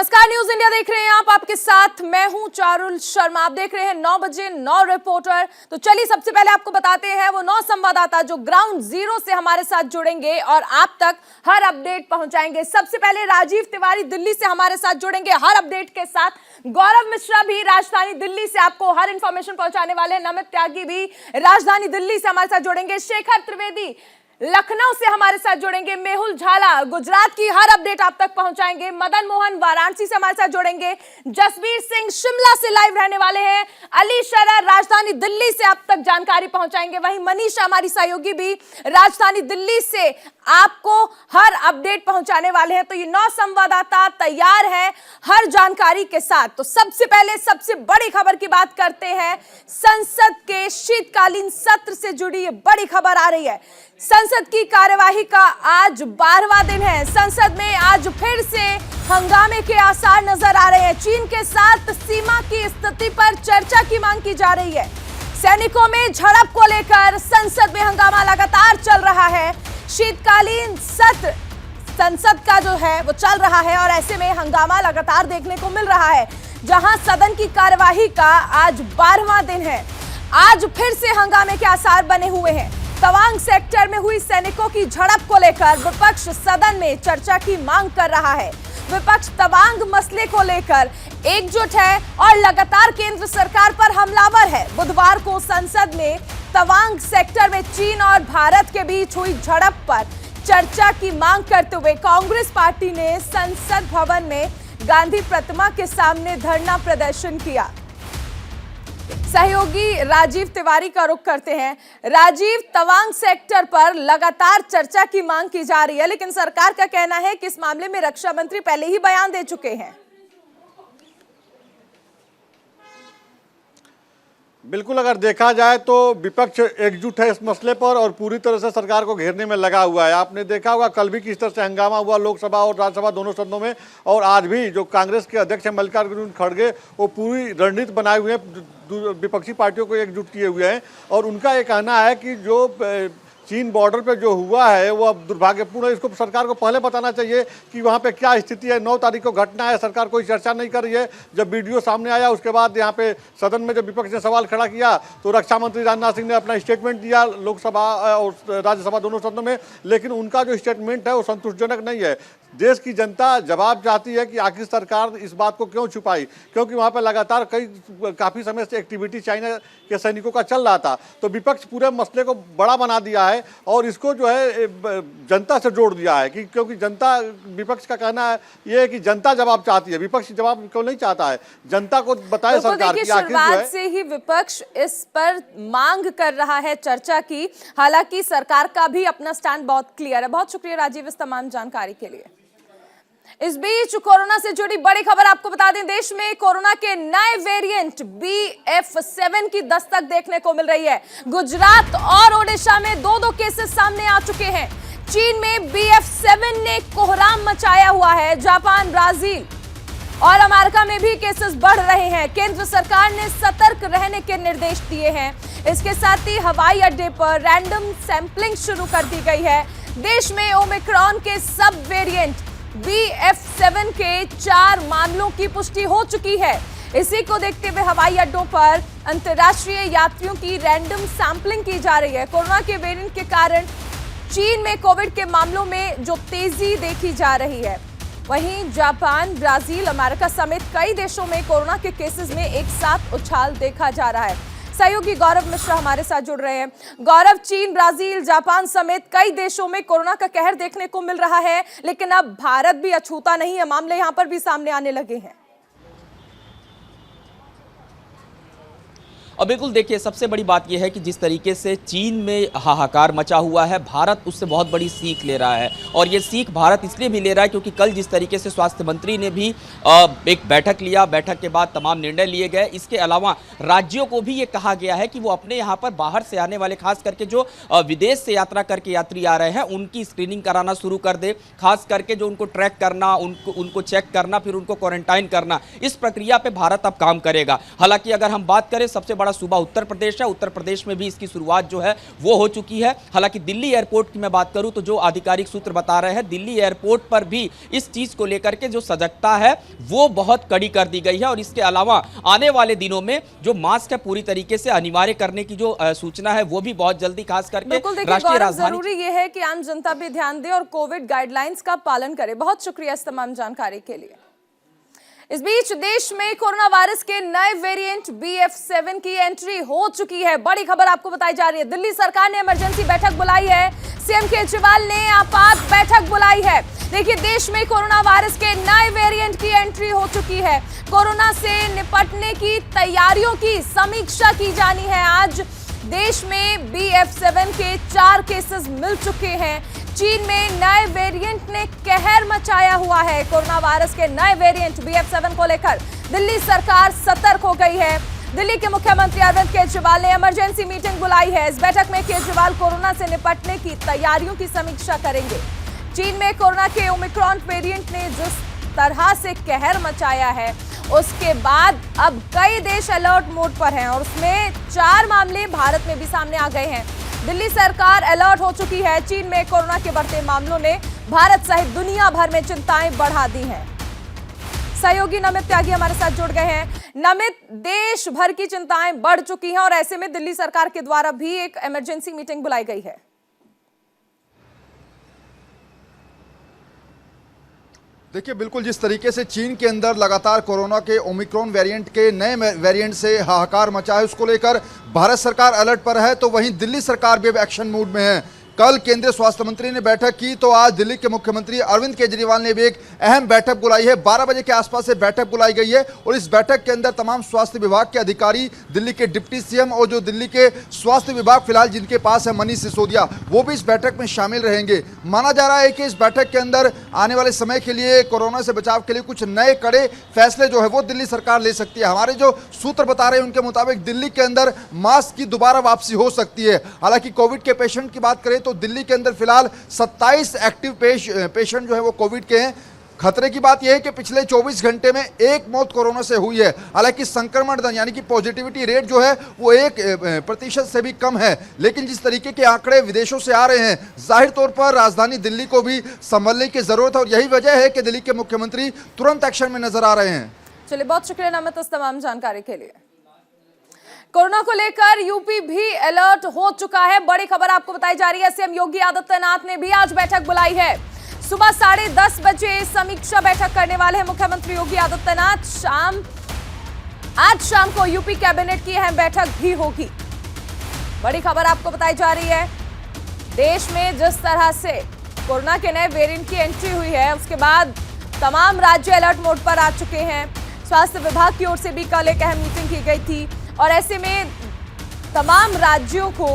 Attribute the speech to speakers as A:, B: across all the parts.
A: नमस्कार, news India देख रहे हैं आप। आपके साथ मैं हूं चारुल शर्मा। आप देख रहे हैं 9 बजे 9 रिपोर्टर। तो चलिए सबसे पहले आपको बताते हैं वो 9 संवाददाता जो ग्राउंड जीरो से हमारे साथ जुड़ेंगे और आप तक हर अपडेट पहुंचाएंगे। सबसे पहले राजीव तिवारी दिल्ली से हमारे साथ जुड़ेंगे हर अपडेट के साथ। गौरव मिश्रा भी राजधानी दिल्ली से आपको हर इंफॉर्मेशन पहुंचाने वाले हैं। नमित त्यागी भी राजधानी दिल्ली से हमारे साथ जुड़ेंगे। शेखर त्रिवेदी लखनऊ से हमारे साथ जुड़ेंगे। मेहुल झाला गुजरात की हर अपडेट आप तक पहुंचाएंगे। मदन मोहन वाराणसी से हमारे साथ जुड़ेंगे। जसवीर सिंह शिमला से लाइव रहने वाले हैं। अली शरर राजधानी दिल्ली से आप तक जानकारी पहुंचाएंगे। वहीं मनीषा हमारी सहयोगी भी राजधानी दिल्ली से आपको हर अपडेट पहुंचाने वाले हैं। तो ये 9 संवाददाता तैयार हैं हर जानकारी के साथ। तो सबसे पहले सबसे बड़ी खबर की बात करते हैं। संसद के शीतकालीन सत्र से जुड़ी ये बड़ी खबर आ रही है। संसद की कार्यवाही का आज 12वां दिन है। संसद में आज फिर से हंगामे के आसार नजर आ रहे हैं। चीन के साथ सीमा की स्थिति पर चर्चा की मांग की जा रही है। सैनिकों में झड़प को लेकर संसद में हंगामा लगातार चल रहा है। शीतकालीन सत्र संसद का जो है वो चल रहा है और ऐसे में हंगामा लगातार देखने को मिल रहा है। जहां सदन की कार्यवाही का आज 12वां दिन है। आज फिर से हंगामे के आसार बने हुए हैं। तवांग सेक्टर में हुई सैनिकों की झड़प को लेकर विपक्ष सदन में चर्चा की मांग कर रहा है। विपक्ष तवांग मसले को लेकर एकजुट है और लगातार केंद्र सरकार पर हमलावर है। बुधवार को संसद में तवांग सेक्टर में चीन और भारत के बीच हुई झड़प पर चर्चा की मांग करते हुए कांग्रेस पार्टी ने संसद भवन में गांधी प्रतिमा के सामने धरना प्रदर्शन किया। सहयोगी राजीव तिवारी का रुख करते हैं। राजीव, तवांग सेक्टर पर लगातार चर्चा की मांग की जा रही है, लेकिन सरकार का कहना है कि इस मामले में रक्षा मंत्री पहले ही बयान दे चुके हैं।
B: बिल्कुल, अगर देखा जाए तो विपक्ष एकजुट है इस मसले पर और पूरी तरह से सरकार को घेरने में लगा हुआ है। आपने देखा होगा कल भी किस तरह से हंगामा हुआ लोकसभा और राज्यसभा दोनों सदनों में, और आज भी जो कांग्रेस के अध्यक्ष हैं मल्लिकार्जुन खड़गे वो पूरी रणनीति बनाए हुए हैं, विपक्षी पार्टियों को एकजुट किए हुए हैं। और उनका ये कहना है कि जो चीन बॉर्डर पे जो हुआ है वो अब दुर्भाग्यपूर्ण है। इसको सरकार को पहले बताना चाहिए कि वहाँ पे क्या स्थिति है। 9 तारीख को घटना है, सरकार कोई चर्चा नहीं कर रही है। जब वीडियो सामने आया उसके बाद यहाँ पे सदन में जब विपक्ष ने सवाल खड़ा किया तो रक्षा मंत्री राजनाथ सिंह ने अपना स्टेटमेंट दिया लोकसभा और राज्यसभा दोनों सदनों में, लेकिन उनका जो स्टेटमेंट है वो संतोषजनक नहीं है। देश की जनता जवाब चाहती है कि आखिर सरकार इस बात को क्यों छुपाई, क्योंकि वहाँ पर लगातार काफ़ी समय से एक्टिविटी चाइना के सैनिकों का चल रहा था। तो विपक्ष पूरे मसले को बड़ा बना दिया है और इसको जो है जनता से जोड़ दिया है कि क्योंकि जनता, विपक्ष का कहना है ये है कि जनता जवाब चाहती है, विपक्ष जवाब क्यों नहीं चाहता है, जनता को बताए सरकार की आखिर जो है।
A: से ही विपक्ष इस पर मांग कर रहा है चर्चा की। हालांकि सरकार का भी अपना स्टैंड बहुत क्लियर है। बहुत शुक्रिया राजीव इस तमाम जानकारी के लिए। इस बीच कोरोना से जुड़ी बड़ी खबर आपको बता दें। देश में कोरोना के नए वेरिएंट BF7 की दस्तक देखने को मिल रही है। गुजरात और ओडिशा में 2-2 केसेस सामने आ चुके हैं। चीन में BF7 ने कोहराम मचाया हुआ है। जापान, ब्राजील और अमेरिका में भी केसेस बढ़ रहे हैं। केंद्र सरकार ने सतर्क रहने के निर्देश दिए हैं। इसके साथ ही हवाई अड्डे पर रैंडम सैंपलिंग शुरू कर दी गई है। देश में ओमिक्रॉन के सब वेरिएंट BF7 के 4 मामलों की पुष्टि हो चुकी है। इसी को देखते हुए हवाई अड्डों पर अंतर्राष्ट्रीय यात्रियों की रैंडम सैंपलिंग की जा रही है। कोरोना के वेरिएंट के कारण चीन में कोविड के मामलों में जो तेजी देखी जा रही है, वहीं जापान, ब्राजील, अमेरिका समेत कई देशों में कोरोना के केसेस में एक साथ उछाल देखा जा रहा है। सहयोगी गौरव मिश्रा हमारे साथ जुड़ रहे हैं। गौरव, चीन, ब्राजील, जापान समेत कई देशों में कोरोना का कहर देखने को मिल रहा है, लेकिन अब भारत भी अछूता नहीं है। मामले यहां पर भी सामने आने लगे हैं।
C: और बिल्कुल देखिए, सबसे बड़ी बात यह है कि जिस तरीके से चीन में हाहाकार मचा हुआ है, भारत उससे बहुत बड़ी सीख ले रहा है। और ये सीख भारत इसलिए भी ले रहा है क्योंकि कल जिस तरीके से स्वास्थ्य मंत्री ने भी एक बैठक लिया, बैठक के बाद तमाम निर्णय लिए गए। इसके अलावा राज्यों को भी ये कहा गया है कि वो अपने यहाँ पर बाहर से आने वाले, खास करके जो विदेश से यात्रा करके यात्री आ रहे हैं, उनकी स्क्रीनिंग कराना शुरू कर दे। खास करके जो उनको ट्रैक करना, उनको चेक करना, फिर उनको क्वारंटाइन करना, इस प्रक्रिया पर भारत अब काम करेगा। हालांकि अगर हम बात करें, सबसे बड़ा हमारा सूबा उत्तर प्रदेश है, उत्तर प्रदेश में भी इसकी शुरुआत जो है वो हो चुकी है। हालांकि दिल्ली एयरपोर्ट की मैं बात करूं तो जो आधिकारिक सूत्र बता रहे हैं, दिल्ली एयरपोर्ट पर भी इस चीज को लेकर के जो सजगता है वो बहुत कड़ी कर दी गई है। और इसके अलावा आने वाले दिनों में जो मास्क है पूरी तरीके से अनिवार्य करने की जो सूचना है वो भी बहुत जल्दी, खास करके राष्ट्रीय राजधानी।
A: जरूरी ये है कि आम जनता भी ध्यान दे और कोविड गाइडलाइंस का पालन करे। बहुत शुक्रिया इस तमाम जानकारी के लिए। इस बीच देश में कोरोना वायरस के नए वेरिएंट BF7 की एंट्री हो चुकी है। बड़ी खबर आपको बताई जा रही है। दिल्ली सरकार ने इमरजेंसी बैठक बुलाई है। सीएम केजरीवाल ने आपात बैठक बुलाई है। देखिए, देश में कोरोना वायरस के नए वेरिएंट की एंट्री हो चुकी है। कोरोना से निपटने की तैयारियों की समीक्षा की जानी है। आज देश में BF7 के 4 केसेस मिल चुके हैं। चीन में नए वेरिएंट ने कहर मचाया हुआ है। कोरोना वायरस के नए वेरिएंट BF7 को लेकर दिल्ली सरकार सतर्क हो गई है। दिल्ली के मुख्यमंत्री अरविंद केजरीवाल ने इमरजेंसी मीटिंग बुलाई है। इस बैठक में केजरीवाल कोरोना से निपटने की तैयारियों की समीक्षा करेंगे। चीन में कोरोना के ओमिक्रॉन वेरिएंट ने जिस तरह से कहर मचाया है, उसके बाद अब कई देश अलर्ट मोड पर हैं और उसमें 4 मामले भारत में भी सामने आ गए हैं। दिल्ली सरकार अलर्ट हो चुकी है। चीन में कोरोना के बढ़ते मामलों ने भारत सहित दुनिया भर में चिंताएं बढ़ा दी हैं। सहयोगी नमित त्यागी हमारे साथ जुड़ गए हैं। नमित, देश भर की चिंताएं बढ़ चुकी हैं और ऐसे में दिल्ली सरकार के द्वारा भी एक इमरजेंसी मीटिंग बुलाई गई है।
D: देखिए, बिल्कुल जिस तरीके से चीन के अंदर लगातार कोरोना के ओमिक्रॉन वेरिएंट के नए वेरिएंट से हाहाकार मचा है, उसको लेकर भारत सरकार अलर्ट पर है, तो वहीं दिल्ली सरकार भी अब एक्शन मूड में है। कल केंद्रीय स्वास्थ्य मंत्री ने बैठक की, तो आज दिल्ली के मुख्यमंत्री अरविंद केजरीवाल ने भी एक अहम बैठक बुलाई है। 12 बजे के आसपास से बैठक बुलाई गई है और इस बैठक के अंदर तमाम स्वास्थ्य विभाग के अधिकारी, दिल्ली के डिप्टी सीएम और जो दिल्ली के स्वास्थ्य विभाग फिलहाल जिनके पास है मनीष सिसोदिया, वो भी इस बैठक में शामिल रहेंगे। माना जा रहा है कि इस बैठक के अंदर आने वाले समय के लिए कोरोना से बचाव के लिए कुछ नए कड़े फैसले जो है वो दिल्ली सरकार ले सकती है। हमारे जो सूत्र बता रहे हैं उनके मुताबिक दिल्ली के अंदर मास्क की दोबारा वापसी हो सकती है। हालांकि कोविड के पेशेंट की बात करें तो दिल्ली के अंदर फिलहाल 27 एक्टिव पेशेंट जो है वो कोविड के हैं। खतरे की बात यह है कि पिछले 24 घंटे में 1 मौत कोरोना से हुई है। हालांकि संक्रमण दर यानी कि पॉजिटिविटी रेट जो है वो 1% से भी कम है। लेकिन जिस तरीके के आंकड़े विदेशों से आ रहे हैं, जाहिर तौर पर राजधानी दिल्ली को भी संभलने की जरूरत है और यही वजह है कि दिल्ली के मुख्यमंत्री तुरंत एक्शन में नजर आ रहे हैं।
A: चलिए, बहुत शुक्रिया नमित इस तमाम जानकारी के लिए। कोरोना को लेकर यूपी भी अलर्ट हो चुका है। बड़ी खबर आपको बताई जा रही है। सीएम योगी आदित्यनाथ ने भी आज बैठक बुलाई है। सुबह 10:30 बजे समीक्षा बैठक करने वाले हैं मुख्यमंत्री योगी आदित्यनाथ। आज शाम को यूपी कैबिनेट की अहम बैठक भी होगी। बड़ी खबर आपको बताई जा रही है। देश में जिस तरह से कोरोना के नए वेरिएंट की एंट्री हुई है, उसके बाद तमाम राज्य अलर्ट मोड पर आ चुके हैं। स्वास्थ्य विभाग की ओर से भी कल एक अहम मीटिंग की गई थी और ऐसे में तमाम राज्यों को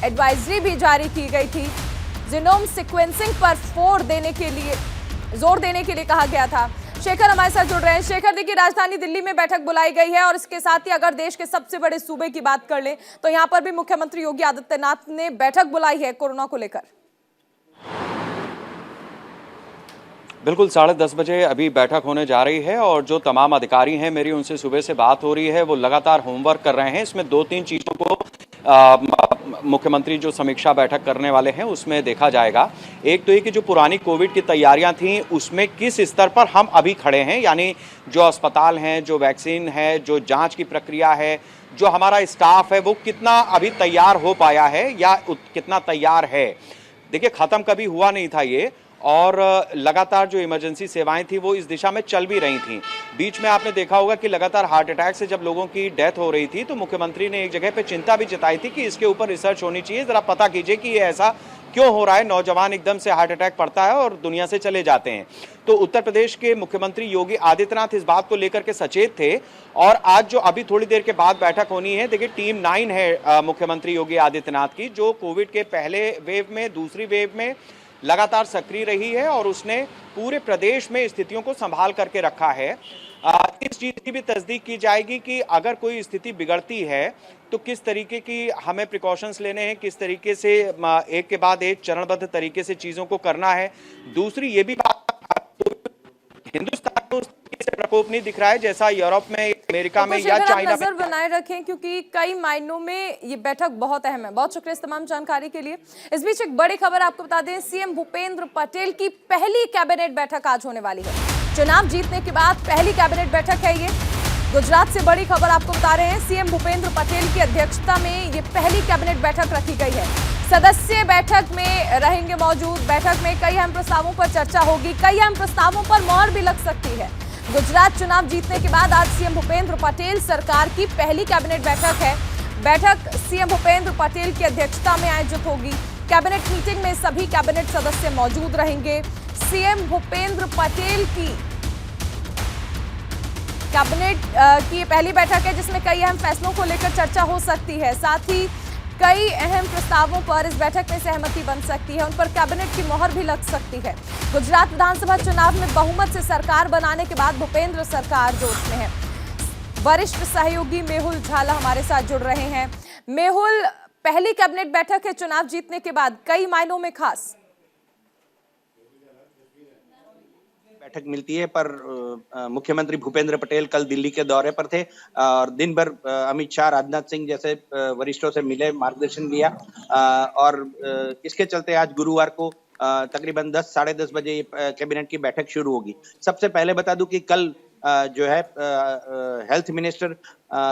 A: एडवाइजरी भी जारी की गई थी। जीनोम सीक्वेंसिंग पर जोर देने के लिए कहा गया था। शेखर हमारे साथ जुड़ रहे हैं। शेखर, देखिए, राजधानी दिल्ली में बैठक बुलाई गई है और इसके साथ ही अगर देश के सबसे बड़े सूबे की बात कर ले तो यहां पर भी मुख्यमंत्री योगी आदित्यनाथ ने बैठक बुलाई है कोरोना को लेकर।
E: बिल्कुल 10:30 बजे अभी बैठक होने जा रही है और जो तमाम अधिकारी हैं, मेरी उनसे सुबह से बात हो रही है, वो लगातार होमवर्क कर रहे हैं। इसमें 2-3 चीज़ों को मुख्यमंत्री जो समीक्षा बैठक करने वाले हैं उसमें देखा जाएगा। एक तो ये कि जो पुरानी कोविड की तैयारियां थीं उसमें किस स्तर पर हम अभी खड़े हैं, यानी जो अस्पताल हैं, जो वैक्सीन है, जो जांच की प्रक्रिया है, जो हमारा स्टाफ है, वो कितना अभी तैयार हो पाया है या कितना तैयार है। देखिए, ख़त्म कभी हुआ नहीं था ये, और लगातार जो इमरजेंसी सेवाएं थी वो इस दिशा में चल भी रही थीं। बीच में आपने देखा होगा कि लगातार हार्ट अटैक से जब लोगों की डेथ हो रही थी तो मुख्यमंत्री ने एक जगह पे चिंता भी जताई थी कि इसके ऊपर रिसर्च होनी चाहिए, जरा पता कीजिए कि ये ऐसा क्यों हो रहा है। नौजवान एकदम से हार्ट अटैक पड़ता है और दुनिया से चले जाते हैं। तो उत्तर प्रदेश के मुख्यमंत्री योगी आदित्यनाथ इस बात को लेकर के सचेत थे और आज जो अभी थोड़ी देर के बाद बैठक होनी है, देखिए टीम 9 है मुख्यमंत्री योगी आदित्यनाथ की, जो कोविड के पहले वेव में, दूसरी वेव में लगातार सक्रिय रही है और उसने पूरे प्रदेश में स्थितियों को संभाल करके रखा है। इस चीज की भी तस्दीक की जाएगी कि अगर कोई स्थिति बिगड़ती है तो किस तरीके की हमें प्रिकॉशंस लेने हैं, किस तरीके से एक के बाद एक चरणबद्ध तरीके से चीजों को करना है। दूसरी ये भी बात, हिंदुस्तान को प्रकोप नहीं दिख रहा है जैसा यूरोप में, अमेरिका में या
A: आप
E: चाइना
A: नजर
E: में।
A: बनाए रखें क्योंकि कई मायनों में ये बैठक बहुत अहम है। बहुत शुक्रिया इस तमाम जानकारी के लिए। इस बीच एक बड़ी खबर आपको बता दें, सीएम भूपेंद्र पटेल की पहली कैबिनेट बैठक आज होने वाली है। चुनाव जीतने के बाद पहली कैबिनेट बैठक है ये। गुजरात से बड़ी खबर आपको बता रहे हैं, सीएम भूपेंद्र पटेल की अध्यक्षता में ये पहली कैबिनेट बैठक रखी गई है। सदस्य बैठक में रहेंगे मौजूद। बैठक में कई अहम प्रस्तावों पर चर्चा होगी, कई अहम प्रस्तावों पर मोहर भी लग सकती है। गुजरात चुनाव जीतने के बाद आज सीएम भूपेंद्र पटेल सरकार की पहली कैबिनेट बैठक है। बैठक सीएम भूपेंद्र पटेल की अध्यक्षता में आयोजित होगी। कैबिनेट मीटिंग में सभी कैबिनेट सदस्य मौजूद रहेंगे। सीएम भूपेंद्र पटेल की कैबिनेट की पहली बैठक है जिसमें कई अहम फैसलों को लेकर चर्चा हो सकती है। साथ ही कई अहम प्रस्तावों पर इस बैठक में सहमति बन सकती है, उन पर कैबिनेट की मोहर भी लग सकती है। गुजरात विधानसभा चुनाव में बहुमत से सरकार बनाने के बाद भूपेंद्र सरकार जोश में है। वरिष्ठ सहयोगी मेहुल झाला हमारे साथ जुड़ रहे हैं। मेहुल, पहली कैबिनेट बैठक है चुनाव जीतने के बाद, कई मायनों में खास।
F: बैठक मिलती है पर मुख्यमंत्री भूपेंद्र पटेल कल दिल्ली के दौरे पर थे और दिन भर अमित शाह, राजनाथ सिंह जैसे वरिष्ठों से मिले, मार्गदर्शन लिया और इसके चलते आज गुरुवार को तकरीबन 10 साढ़े 10 बजे कैबिनेट की बैठक शुरू होगी। सबसे पहले बता दूं कि कल जो है हेल्थ मिनिस्टर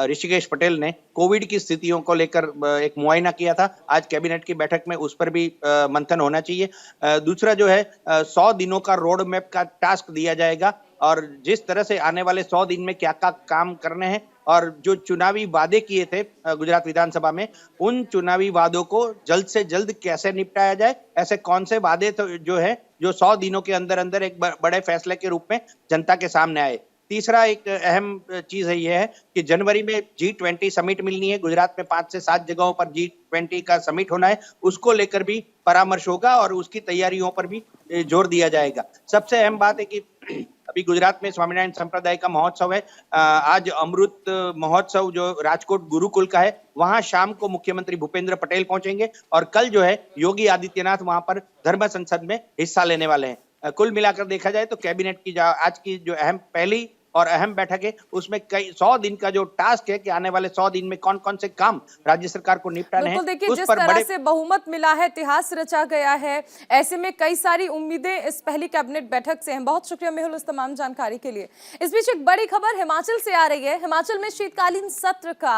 F: ऋषिकेश पटेल ने कोविड की स्थितियों को लेकर एक मुआयना किया था। आज कैबिनेट की बैठक में उस पर भी मंथन होना चाहिए। दूसरा जो है 100 दिनों का रोड मैप का टास्क दिया जाएगा और जिस तरह से आने वाले 100 दिन में क्या क्या काम करने हैं और जो चुनावी वादे किए थे गुजरात विधानसभा में, उन चुनावी वादों को जल्द से जल्द कैसे निपटाया जाए, ऐसे कौन से वादे तो जो है जो 100 दिनों के अंदर अंदर एक बड़े फैसले के रूप में जनता के सामने आए। तीसरा एक अहम चीज है यह है कि जनवरी में G20 समिट मिलनी है। गुजरात में 5 से 7 जगहों पर G20 का समिट होना है, उसको लेकर भी परामर्श होगा और उसकी तैयारियों पर भी जोर दिया जाएगा। सबसे अहम बात है कि अभी गुजरात में स्वामीनारायण संप्रदाय का महोत्सव है। आज अमृत महोत्सव जो राजकोट गुरुकुल का है, वहां शाम को मुख्यमंत्री भूपेंद्र पटेल पहुंचेंगे और कल जो है योगी आदित्यनाथ वहां पर धर्म संसद में हिस्सा लेने वाले हैं। कुल मिलाकर देखा जाए तो कैबिनेट की आज की जो पहली और अहम बैठक है उसमें कई 100 दिन का जो टास्क है कि आने वाले 100 दिन में कौन कौन से काम राज्य सरकार को निपटाने हैं,
A: देखिए जिस तरह से बहुमत मिला है, इतिहास रचा गया है, ऐसे में कई सारी उम्मीदें इस पहली कैबिनेट बैठक से हैं। बहुत शुक्रिया मेहुल इस तमाम जानकारी के लिए। इस बीच एक बड़ी खबर हिमाचल से आ रही है। हिमाचल में शीतकालीन सत्र का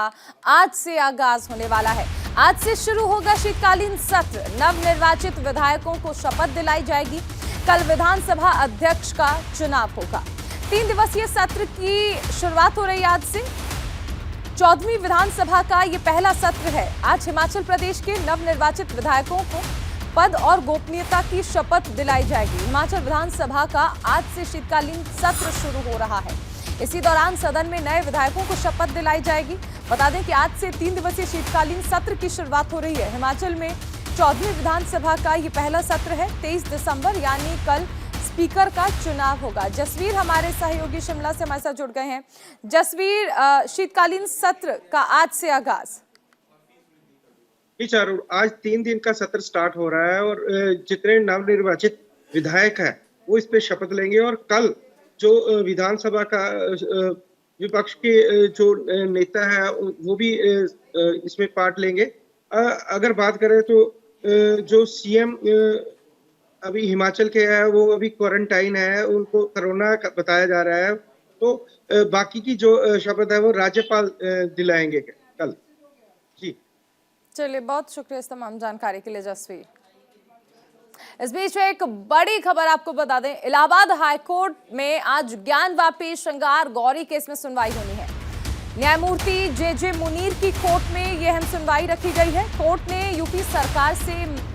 A: आज से आगाज होने वाला है। आज से शुरू होगा शीतकालीन सत्र। नवनिर्वाचित विधायकों को शपथ दिलाई जाएगी। कल विधानसभा अध्यक्ष का चुनाव होगा। 3 दिवसीय सत्र की शुरुआत हो रही है आज से। 14वीं विधानसभा का ये पहला सत्र है। आज हिमाचल प्रदेश के नवनिर्वाचित विधायकों को पद और गोपनीयता की शपथ दिलाई जाएगी। हिमाचल विधानसभा का आज से शीतकालीन सत्र शुरू हो रहा है। इसी दौरान सदन में नए विधायकों को शपथ दिलाई जाएगी। बता दें कि आज से 3 दिवसीय शीतकालीन सत्र की शुरुआत हो रही है। हिमाचल में 14वीं विधानसभा का ये पहला सत्र है। 23 दिसंबर यानी कल स्पीकर का चुनाव होगा। जसवीर हमारे सहयोगी शिमला से हमारे साथ जुड़ गए हैं। जसवीर, शीतकालीन सत्र का आज से आगाज।
G: चारों आज 3 दिन का सत्र स्टार्ट हो रहा है और जितने नवनिर्वाचित विधायक हैं वो इस पे शपथ लेंगे और कल जो विधानसभा का विपक्ष के जो नेता है वो भी इसमें पार्ट लेंगे। अगर बात करें तो जो सीएम अभी हिमाचल के है वो अभी क्वारंटाइन है, उनको कोरोना बताया जा रहा है, तो बाकी की जो शपथ है वो राज्यपाल दिलाएंगे कल। जी
A: चलिए, बहुत शुक्रिया इस तमाम जानकारी के लिए जसवीर। इस बीच एक बड़ी खबर आपको बता दें, इलाहाबाद हाईकोर्ट में आज ज्ञानवापी श्रृंगार गौरी केस में सुनवाई होनी है। न्यायमूर्ति जे मुनीर की कोर्ट में यह अहम सुनवाई रखी गई है। कोर्ट ने यूपी सरकार से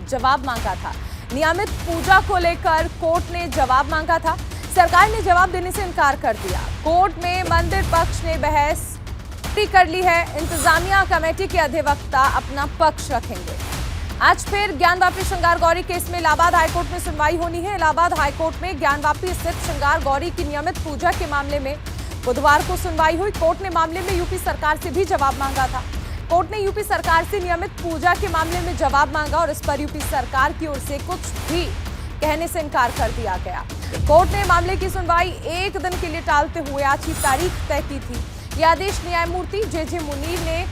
A: जवाब मांगा था। नियमित पूजा को लेकर कोर्ट ने जवाब मांगा था। सरकार ने जवाब देने से इनकार कर दिया। कोर्ट में मंदिर पक्ष ने बहस कर ली है। इंतजामिया कमेटी के अधिवक्ता अपना पक्ष रखेंगे। आज फिर ज्ञानवापी श्रृंगार गौरी केस में इलाहाबाद हाईकोर्ट में सुनवाई होनी है। इलाहाबाद हाईकोर्ट में ज्ञानवापी स्थित श्रृंगार गौरी की नियमित पूजा के मामले में बुधवार को सुनवाई हुई। कोर्ट ने मामले में यूपी सरकार से भी जवाब मांगा था। कोर्ट ने यूपी सरकार से नियमित पूजा के मामले में जवाब मांगा और इस पर यूपी सरकार की ओर से कुछ भी कहने से इनकार कर दिया गया। कोर्ट ने मामले की सुनवाई 1 दिन के लिए टालते हुए आज की तारीख तय की थी। यह आदेश न्यायमूर्ति जे मुनीर ने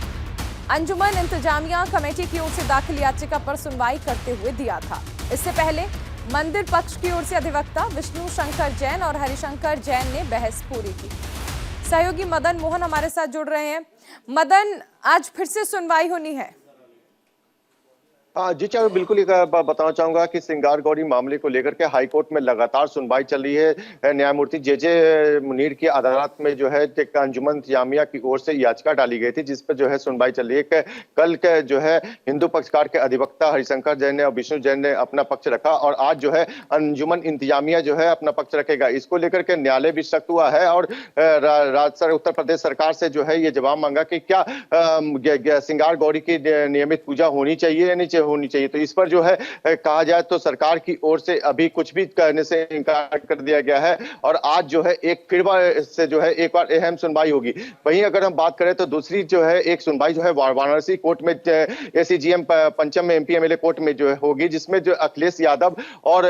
A: अंजुमन इंतजामिया कमेटी की ओर से दाखिल याचिका पर सुनवाई करते हुए दिया था। इससे पहले मंदिर पक्ष की ओर से अधिवक्ता विष्णु शंकर जैन और हरिशंकर जैन ने बहस पूरी की। सहयोगी मदन मोहन हमारे साथ जुड़ रहे हैं। मदन, आज फिर से सुनवाई होनी है।
H: जी चारों, बिल्कुल एक बताना चाहूंगा कि श्रृंगार गौरी मामले को लेकर के हाईकोर्ट में लगातार सुनवाई चल रही है। न्यायमूर्ति जे मुनीर की अदालत में जो है अंजुमन इंतजामिया की ओर से याचिका डाली गई थी, जिस पर जो है सुनवाई चल रही है। कल के जो है हिंदू पक्षकार के अधिवक्ता हरिशंकर जैन ने और विष्णु जैन ने अपना पक्ष रखा और आज जो है अंजुमन इंतजामिया जो है अपना पक्ष रखेगा। इसको लेकर के न्यायालय भी सख्त हुआ है और उत्तर प्रदेश सरकार से जो है ये जवाब मांगा कि क्या श्रृंगार गौरी की नियमित पूजा होनी चाहिए या नहीं होनी चाहिए। तो इस पर जो है कहा जाए तो सरकार की ओर से अभी कुछ भी करने से इनकार कर दिया गया है और आज जो है फिर से जो है एक बार अहम सुनवाई होगी। वहीं अगर हम बात करें तो दूसरी जो है एक सुनवाई जो है वाराणसी कोर्ट में एसीजीएम पंचम में एमपी एमएलए कोर्ट में जो है होगी, जिसमें जो अखिलेश यादव और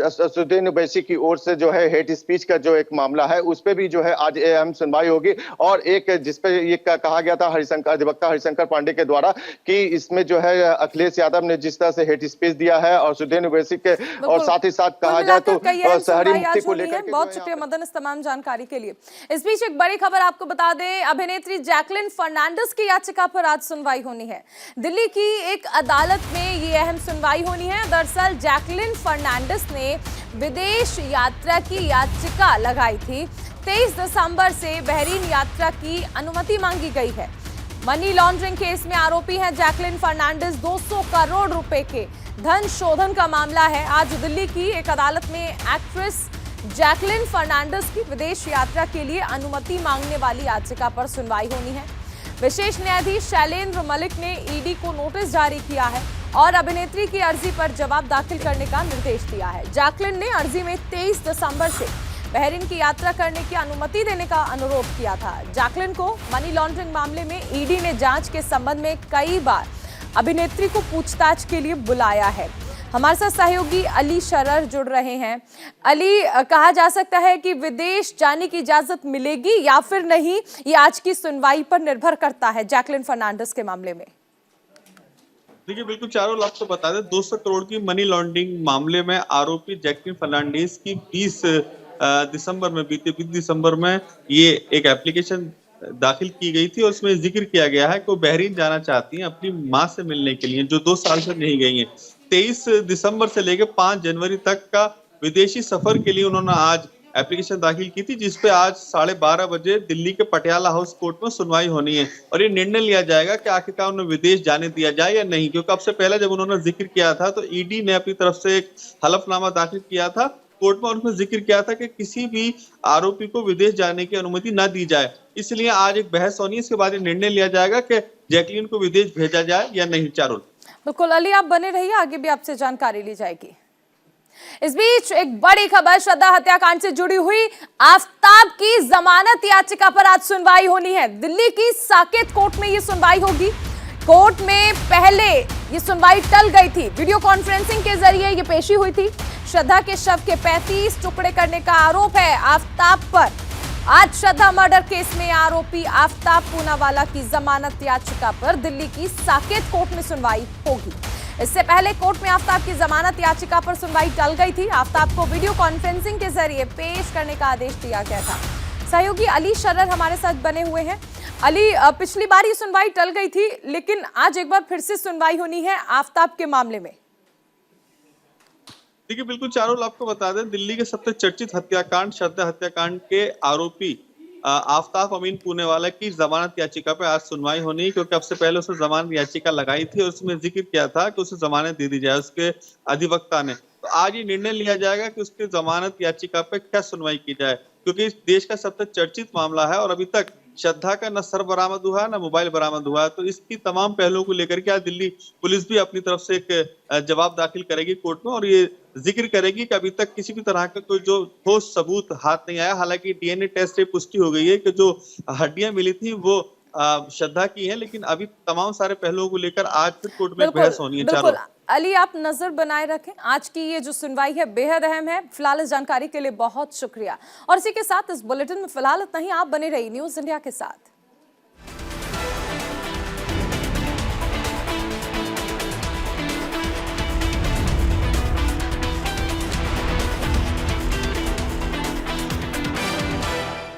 H: असदुद्दीन ओवैसी की ओर से जो है हेट स्पीच का जो एक मामला है उस पर भी जो है आज अहम सुनवाई होगी। और एक जिसपे ये कहा गया था अधिवक्ता हरिशंकर पांडे के द्वारा कि इसमें जो है अखिलेश यादव ने जिस तरह से हेट स्पीच दिया है और सुदेन ओवैसी के और साथ ही साथ कहा जाए तो शहरी मुक्ति को लेकर।
A: बहुत शुक्रिया मदन इस तमाम जानकारी के लिए। इस बीच एक बड़ी खबर आपको बता दें, अभिनेत्री जैकलिन फर्नांडिस की याचिका पर आज सुनवाई होनी है। दिल्ली की एक अदालत में ये अहम सुनवाई होनी है। दरअसल जैकलिन फर्नांडिस ने विदेश यात्रा की याचिका लगाई थी। 23 दिसंबर से बहरीन यात्रा की अनुमति मांगी गई है। मनी लॉन्ड्रिंग केस में आरोपी हैं जैकलिन फर्नांडिस। 200 करोड़ रुपए के धन शोधन का मामला है। आज दिल्ली की एक अदालत में एक्ट्रेस जैकलिन फर्नांडिस की विदेश यात्रा के लिए अनुमति मांगने वाली याचिका पर सुनवाई होनी है। विशेष न्यायाधीश शैलेंद्र मलिक ने ईडी को नोटिस जारी किया है और अभिनेत्री की अर्जी पर जवाब दाखिल करने का निर्देश दिया है। जैकलिन ने अर्जी में 23 दिसंबर से बहरीन की यात्रा करने की अनुमति देने का अनुरोध किया था। जैकलिन को मनी लॉन्ड्रिंग मामले में ईडी ने जांच के संबंध में कई बार अभिनेत्री को पूछताछ के लिए बुलाया है। हमारे साथ सहयोगी अली शरर जुड़ रहे हैं। अली, कहा जा सकता है कि विदेश जाने की इजाजत मिलेगी या फिर नहीं, ये आज की सुनवाई पर निर्भर करता है जैकलिन फर्नांडिस के मामले में।
I: देखिए, बिल्कुल चारों आपको बता दें, 200 करोड़ की मनी लॉन्ड्रिंग मामले में आरोपी जैकलिन फर्नांडिस की 20 दिसंबर में ये एक एप्लीकेशन दाखिल की गई थी और उसमें जिक्र किया गया है कि वो बहरीन जाना चाहती हैं अपनी मां से मिलने के लिए, जो 2 साल से नहीं गई हैं। 23 दिसंबर से लेकर 5 जनवरी तक का विदेशी सफर के लिए उन्होंने आज एप्लीकेशन दाखिल की थी, जिसपे आज 12:30 बजे दिल्ली के पटियाला हाउस कोर्ट में सुनवाई होनी है और ये निर्णय लिया जाएगा कि आखिरकार उन्हें विदेश जाने दिया जाए या नहीं। क्योंकि अब से पहले जब उन्होंने जिक्र किया था तो ईडी ने अपनी तरफ से एक हलफनामा दाखिल किया था कोर्ट में, उसमें जिक्र किया था कि किसी भी आरोपी को विदेश जाने की अनुमति न दी जाए। इसलिए आज एक बहस होनी है, इसके बाद ये निर्णय लिया जाएगा कि जैकलिन को विदेश भेजा जाए या नहीं। चारुल,
A: बिल्कुल अली, आप बने रहिए, आगे भी आपसे जानकारी ली जाएगी। इस बीच एक बड़ी खबर श्रद्धा हत्याकांड से जुड़ी हुई आफताब की जमानत याचिका पर आज सुनवाई होनी है। दिल्ली की साकेत कोर्ट में ये सुनवाई होगी। कोर्ट में पहले ये सुनवाई टल गई थी। वीडियो कॉन्फ्रेंसिंग के जरिए ये पेशी हुई थी। श्रद्धा के शव के 35 टुकड़े करने का आरोप है आफताब पर। आज श्रद्धा मर्डर केस में आरोपी आफताब पूनावाला की जमानत याचिका पर दिल्ली की साकेत कोर्ट में सुनवाई होगी। इससे पहले कोर्ट में आफताब की जमानत याचिका पर सुनवाई टल गई थी। आफताब को वीडियो कॉन्फ्रेंसिंग के जरिए पेश करने का आदेश दिया गया था। सहयोगी अली शरर हमारे साथ बने हुए हैं। अली, पिछली बार ये सुनवाई टल गई थी, लेकिन आज एक बार फिर से सुनवाई होनी है आफताब के मामले में।
I: देखिए, बिल्कुल चारों आपको बता दें, दिल्ली के सबसे चर्चित हत्याकांड श्रद्धा हत्याकांड के आरोपी आफताब अमीन पूनेवाला की जमानत याचिका पे आज सुनवाई होनी है, क्योंकि अब से पहले उसने जमानत याचिका लगाई थी और उसमें जिक्र किया था कि उसे जमानत दे दी जाए उसके अधिवक्ता ने। तो आज ये निर्णय लिया जाएगा कि उसकी जमानत याचिका पे क्या सुनवाई की जाए, क्योंकि इस देश का सबसे चर्चित मामला है और अभी तक श्रद्धा का न सर बरामद हुआ है न मोबाइल बरामद हुआ है। तो इसकी तमाम पहलुओं को लेकर के आज दिल्ली पुलिस भी अपनी तरफ से एक जवाब दाखिल करेगी कोर्ट में और ये जिक्र करेगी कि अभी तक किसी भी तरह का कोई जो ठोस सबूत हाथ नहीं आया। हालांकि डीएनए टेस्ट से पुष्टि हो गई है कि जो हड्डियां मिली थी वो श्रद्धा की है, लेकिन अभी तमाम सारे पहलुओं को लेकर आज फिर कोर्ट में
A: बिल्कुल,
I: बहस होनी है चारों।
A: बिल्कुल। अली, आप नजर बनाए रखें, आज की ये जो सुनवाई है बेहद अहम है। फिलहाल इस जानकारी के लिए बहुत शुक्रिया। और इसी के साथ इस बुलेटिन में फिलहाल इतना ही। आप बने रहिए न्यूज़ इंडिया के साथ।